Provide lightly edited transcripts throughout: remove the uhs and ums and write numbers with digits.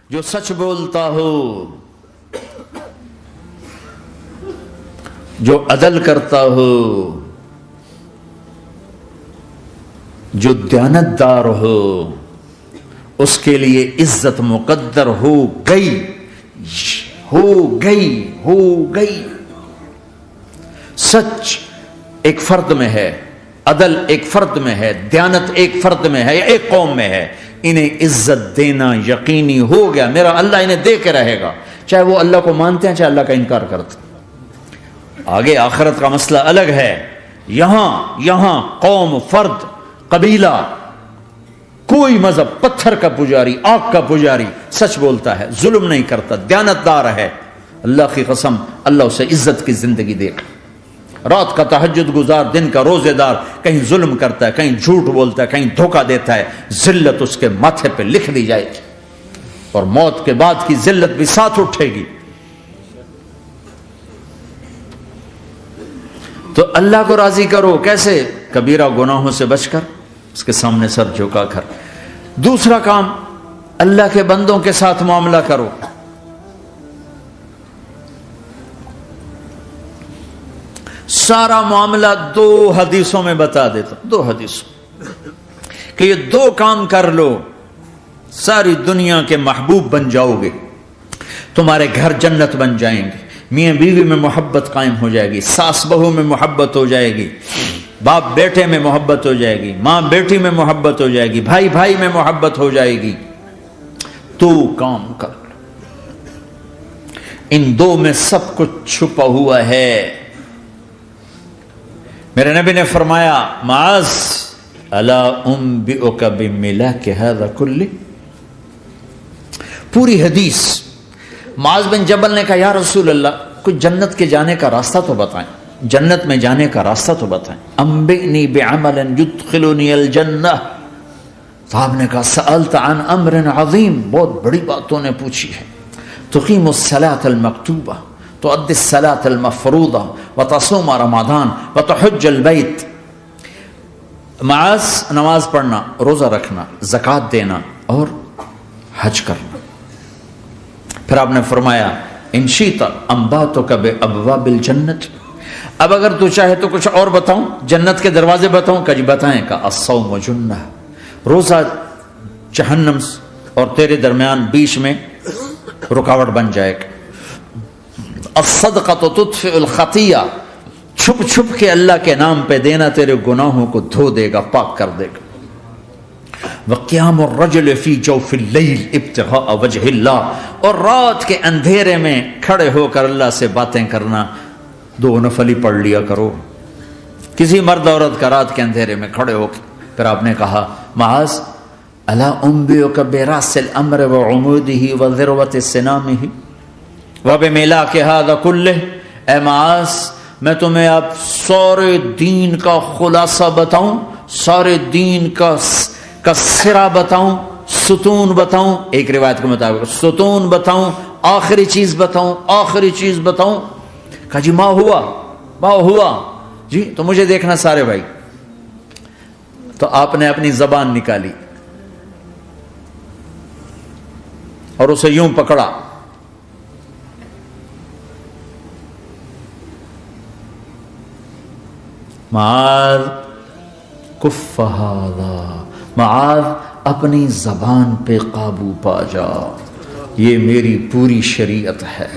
جو سچ بولتا ہو، جو عدل کرتا ہو، جو دیانتدار ہو، اس کے لیے عزت مقدر ہو گئی، ہو گئی، ہو گئی۔ سچ ایک فرد میں ہے، عدل ایک فرد میں ہے، دیانت ایک فرد میں ہے یا ایک قوم میں ہے، انہیں عزت دینا یقینی ہو گیا۔ میرا اللہ انہیں دے کے رہے گا، چاہے وہ اللہ کو مانتے ہیں چاہے اللہ کا انکار کرتے ہیں۔ آگے آخرت کا مسئلہ الگ ہے۔ یہاں قوم، فرد، قبیلہ، کوئی مذہب، پتھر کا پجاری، آگ کا پجاری سچ بولتا ہے، ظلم نہیں کرتا، دیانتدار ہے، اللہ کی قسم اللہ اسے عزت کی زندگی دے گا۔ رات کا تہجد گزار، دن کا روزے دار، کہیں ظلم کرتا ہے، کہیں جھوٹ بولتا ہے، کہیں دھوکہ دیتا ہے، ذلت اس کے ماتھے پہ لکھ دی جائے گی، اور موت کے بعد کی ذلت بھی ساتھ اٹھے گی۔ تو اللہ کو راضی کرو، کیسے؟ کبیرہ گناہوں سے بچ کر، اس کے سامنے سر جھکا کر۔ دوسرا کام، اللہ کے بندوں کے ساتھ معاملہ کرو۔ سارا معاملہ 2 حدیثوں میں بتا دیتا ہوں، 2 حدیثوں، کہ یہ 2 کام کر لو، ساری دنیا کے محبوب بن جاؤ گے، تمہارے گھر جنت بن جائیں گے، میاں بیوی میں محبت قائم ہو جائے گی، ساس بہو میں محبت ہو جائے گی، باپ بیٹے میں محبت ہو جائے گی، ماں بیٹی میں محبت ہو جائے گی، بھائی بھائی میں محبت ہو جائے گی۔ 2 کام کر لو، ان 2 میں سب کچھ چھپا ہوا ہے۔ میرے نبی نے فرمایا، معاذ الا انبئک بملاک ھذا کلہ، پوری حدیث۔ معاذ بن جبل نے کہا، یا رسول اللہ، کچھ جنت کے جانے کا راستہ تو بتائیں، جنت میں جانے کا راستہ تو بتائیں۔ انبئنی بعمل یدخلنی الجنہ، صاحب نے کہا، سألت عن امر عظیم، بہت بڑی باتوں نے پوچھی ہے۔ تقیم الصلاۃ المکتوبہ، تؤدی الصلاۃ المفروضہ، وتصوم رمضان، وتحج البیت۔ معاذ، نماز پڑھنا، روزہ رکھنا، زکوٰۃ دینا اور حج کرنا۔ پھر آپ نے فرمایا، ان شئت انبأتک بابواب الجنۃ، اب اگر تو چاہے تو کچھ اور بتاؤں، جنت کے دروازے بتاؤں؟ کہ جی بتائیں۔ کا الصوم جنہ، روزہ جہنم اور تیرے درمیان بیچ میں رکاوٹ بن جائے گا۔ الصدقۃ تطفئ الخطیہ، چھپ چھپ کے اللہ کے نام پہ دینا تیرے گناہوں کو دھو دے گا، پاک کر دے گا۔ وقیام الرجل فی جوف اللیل ابتغاء وجہ اللہ، اور رات کے اندھیرے میں کھڑے ہو کر اللہ سے باتیں کرنا۔ 2 نفل ہی پڑھ لیا کرو، کسی مرد عورت کا رات کے اندھیرے میں کھڑے ہو کے۔ پھر آپ نے کہا، معاذ الا انبئک براس الامر وعمودہ وذروۃ سنامہ وبملاک ھذا کلہ، اے معاذ میں تمہیں اب سارے دین کا خلاصہ بتاؤں، سارے دین کا سرا بتاؤں، ستون بتاؤں، ایک روایت کے مطابق ستون بتاؤں، آخری چیز بتاؤں، آخری چیز بتاؤں؟ کہا جی ما ہوا جی، تو مجھے دیکھنا سارے بھائی۔ تو آپ نے اپنی زبان نکالی اور اسے یوں پکڑا، معاذ کف ھذا، معاذ اپنی زبان پہ قابو پا جا، یہ میری پوری شریعت ہے،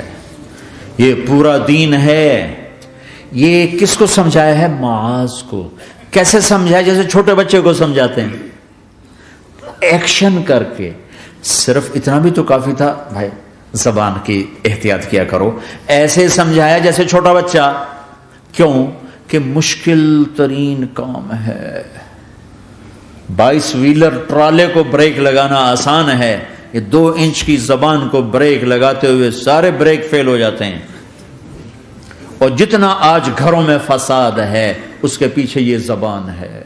یہ پورا دین ہے۔ یہ کس کو سمجھایا ہے؟ معاذ کو۔ کیسے سمجھایا؟ جیسے چھوٹے بچے کو سمجھاتے ہیں، ایکشن کر کے۔ صرف اتنا بھی تو کافی تھا، بھائی زبان کی احتیاط کیا کرو۔ ایسے سمجھایا جیسے چھوٹا بچہ۔ کیوں؟ کہ مشکل ترین کام ہے۔ 22 ویلر ٹرالے کو بریک لگانا آسان ہے، یہ 2 انچ کی زبان کو بریک لگاتے ہوئے سارے بریک فیل ہو جاتے ہیں۔ اور جتنا آج گھروں میں فساد ہے اس کے پیچھے یہ زبان ہے۔